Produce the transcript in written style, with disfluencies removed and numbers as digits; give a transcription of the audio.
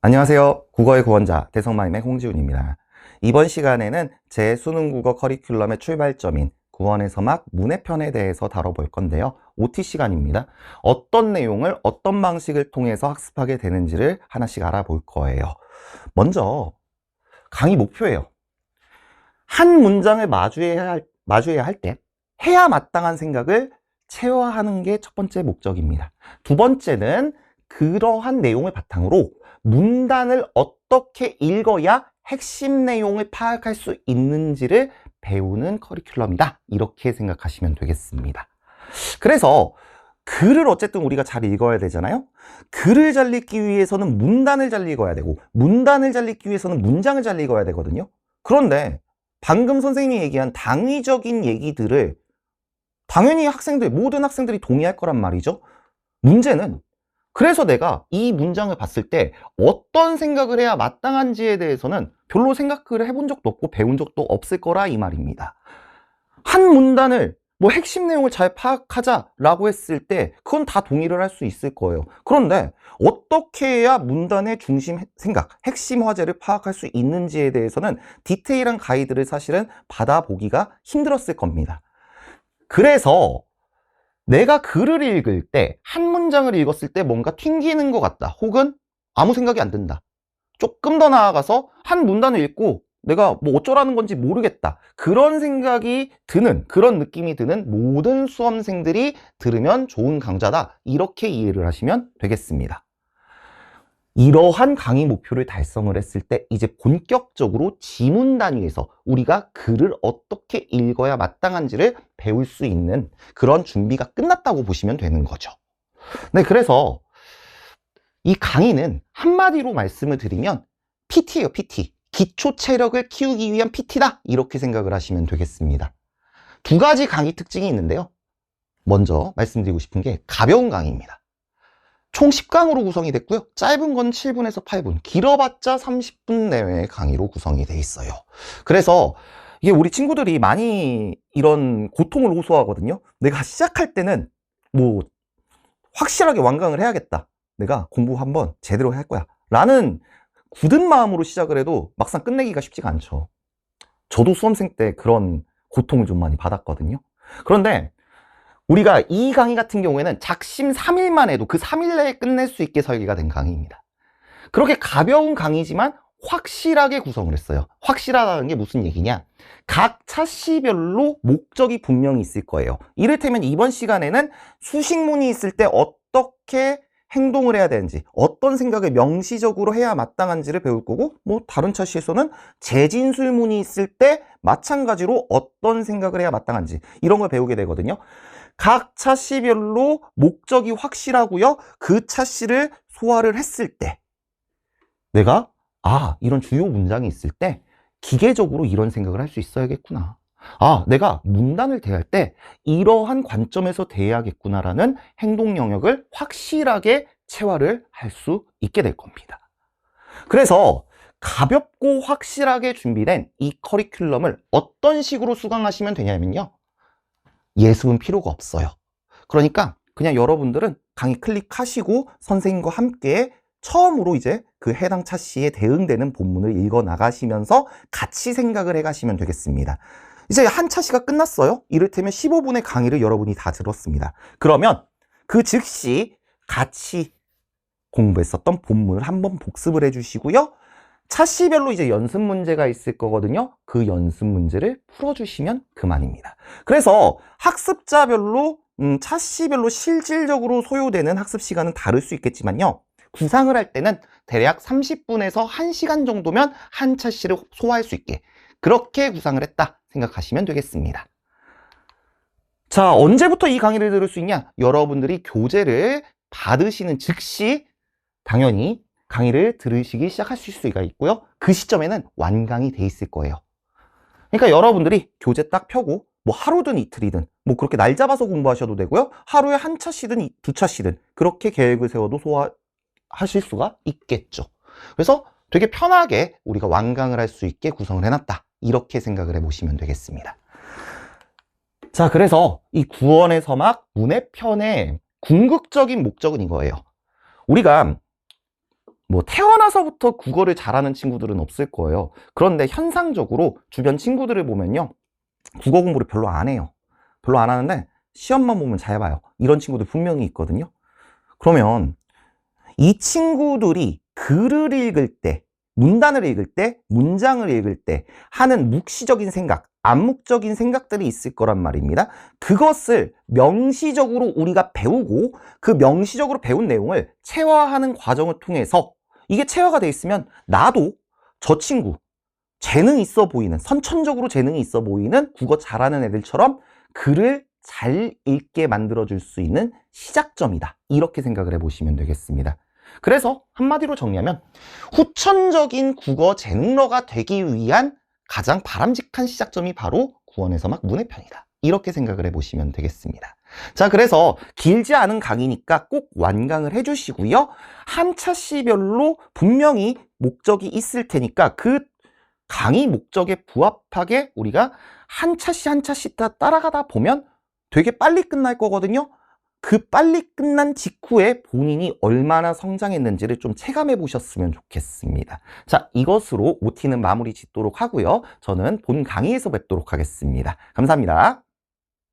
안녕하세요. 국어의 구원자 대성마임의 홍지훈입니다. 이번 시간에는 제 수능 국어 커리큘럼의 출발점인 구원에서 막 문해편에 대해서 다뤄볼 건데요. OT 시간입니다. 어떤 내용을 어떤 방식을 통해서 학습하게 되는지를 하나씩 알아볼 거예요. 먼저 강의 목표예요. 한 문장을 마주해야 할 때 해야 마땅한 생각을 체화하는 게 첫 번째 목적입니다. 두 번째는 그러한 내용을 바탕으로 문단을 어떻게 읽어야 핵심 내용을 파악할 수 있는지를 배우는 커리큘럼이다. 이렇게 생각하시면 되겠습니다. 그래서 글을 어쨌든 우리가 잘 읽어야 되잖아요. 글을 잘 읽기 위해서는 문단을 잘 읽어야 되고, 문단을 잘 읽기 위해서는 문장을 잘 읽어야 되거든요. 그런데 방금 선생님이 얘기한 당위적인 얘기들을 당연히 모든 학생들이 동의할 거란 말이죠. 문제는 그래서 내가 이 문장을 봤을 때 어떤 생각을 해야 마땅한지에 대해서는 별로 생각을 해본 적도 없고 배운 적도 없을 거라 이 말입니다. 한 문단을 핵심 내용을 잘 파악하자라고 했을 때 그건 다 동의를 할 수 있을 거예요. 그런데 어떻게 해야 문단의 중심 생각, 핵심 화제를 파악할 수 있는지에 대해서는 디테일한 가이드를 사실은 받아보기가 힘들었을 겁니다. 그래서 내가 글을 읽을 때, 한 문장을 읽었을 때 뭔가 튕기는 것 같다. 혹은 아무 생각이 안 든다. 조금 더 나아가서 한 문단을 읽고 내가 어쩌라는 건지 모르겠다. 그런 생각이 드는, 그런 느낌이 드는 모든 수험생들이 들으면 좋은 강좌다. 이렇게 이해를 하시면 되겠습니다. 이러한 강의 목표를 달성을 했을 때 이제 본격적으로 지문 단위에서 우리가 글을 어떻게 읽어야 마땅한지를 배울 수 있는 그런 준비가 끝났다고 보시면 되는 거죠. 네, 그래서 이 강의는 한마디로 말씀을 드리면 PT예요, PT. 기초 체력을 키우기 위한 PT다. 이렇게 생각을 하시면 되겠습니다. 두 가지 강의 특징이 있는데요. 먼저 말씀드리고 싶은 게 가벼운 강의입니다. 총 10강으로 구성이 됐고요. 짧은 건 7분에서 8분, 길어봤자 30분 내외의 강의로 구성이 돼 있어요. 그래서 이게 우리 친구들이 많이 이런 고통을 호소하거든요. 내가 시작할 때는 확실하게 완강을 해야겠다. 내가 공부 한번 제대로 할 거야. 라는 굳은 마음으로 시작을 해도 막상 끝내기가 쉽지가 않죠. 저도 수험생 때 그런 고통을 좀 많이 받았거든요. 그런데 우리가 이 강의 같은 경우에는 작심 3일만 해도 그 3일 내에 끝낼 수 있게 설계가 된 강의입니다. 그렇게 가벼운 강의지만 확실하게 구성을 했어요. 확실하다는 게 무슨 얘기냐? 각 차시별로 목적이 분명히 있을 거예요. 이를테면 이번 시간에는 수식문이 있을 때 어떻게 행동을 해야 되는지, 어떤 생각을 명시적으로 해야 마땅한지를 배울 거고, 다른 차시에서는 재진술문이 있을 때 마찬가지로 어떤 생각을 해야 마땅한지 이런 걸 배우게 되거든요. 각 차시별로 목적이 확실하고요. 그 차시를 소화를 했을 때 내가 이런 주요 문장이 있을 때 기계적으로 이런 생각을 할 수 있어야겠구나. 내가 문단을 대할 때 이러한 관점에서 대해야겠구나라는 행동 영역을 확실하게 체화를 할 수 있게 될 겁니다. 그래서 가볍고 확실하게 준비된 이 커리큘럼을 어떤 식으로 수강하시면 되냐면요. 예습은 필요가 없어요. 그러니까 그냥 여러분들은 강의 클릭하시고 선생님과 함께 처음으로 이제 그 해당 차시에 대응되는 본문을 읽어 나가시면서 같이 생각을 해 가시면 되겠습니다. 이제 한 차시가 끝났어요. 이를테면 15분의 강의를 여러분이 다 들었습니다. 그러면 그 즉시 같이 공부했었던 본문을 한번 복습을 해 주시고요. 차시별로 이제 연습 문제가 있을 거거든요. 그 연습 문제를 풀어주시면 그만입니다. 그래서 학습자별로 차시별로 실질적으로 소요되는 학습 시간은 다를 수 있겠지만요. 구상을 할 때는 대략 30분에서 1시간 정도면 한 차시를 소화할 수 있게 그렇게 구상을 했다 생각하시면 되겠습니다. 자, 언제부터 이 강의를 들을 수 있냐? 여러분들이 교재를 받으시는 즉시 당연히 강의를 들으시기 시작하실 수가 있고요. 그 시점에는 완강이 돼 있을 거예요. 그러니까 여러분들이 교재 딱 펴고 하루든 이틀이든 그렇게 날 잡아서 공부하셔도 되고요. 하루에 한 차시든 두 차시든 그렇게 계획을 세워도 소화하실 수가 있겠죠. 그래서 되게 편하게 우리가 완강을 할 수 있게 구성을 해놨다. 이렇게 생각을 해보시면 되겠습니다. 자, 그래서 이 구원의 서막 문해편의 궁극적인 목적은 이거예요. 우리가 뭐 태어나서부터 국어를 잘하는 친구들은 없을 거예요. 그런데 현상적으로 주변 친구들을 보면요, 국어 공부를 별로 안 해요. 별로 안 하는데 시험만 보면 잘 봐요. 이런 친구들 분명히 있거든요. 그러면 이 친구들이 글을 읽을 때, 문단을 읽을 때, 문장을 읽을 때 하는 묵시적인 생각, 암묵적인 생각들이 있을 거란 말입니다. 그것을 명시적으로 우리가 배우고 그 명시적으로 배운 내용을 체화하는 과정을 통해서 이게 체화가 돼 있으면 나도 저 친구 재능 있어 보이는, 선천적으로 재능이 있어 보이는 국어 잘하는 애들처럼 글을 잘 읽게 만들어줄 수 있는 시작점이다. 이렇게 생각을 해보시면 되겠습니다. 그래서 한마디로 정리하면 후천적인 국어 재능러가 되기 위한 가장 바람직한 시작점이 바로 구원에서 막 문해편이다. 이렇게 생각을 해보시면 되겠습니다. 자, 그래서 길지 않은 강의니까 꼭 완강을 해주시고요. 한 차시별로 분명히 목적이 있을 테니까 그 강의 목적에 부합하게 우리가 한 차씩 한 차씩 따라가다 보면 되게 빨리 끝날 거거든요. 그 빨리 끝난 직후에 본인이 얼마나 성장했는지를 좀 체감해 보셨으면 좋겠습니다. 자, 이것으로 OT는 마무리 짓도록 하고요. 저는 본 강의에서 뵙도록 하겠습니다. 감사합니다.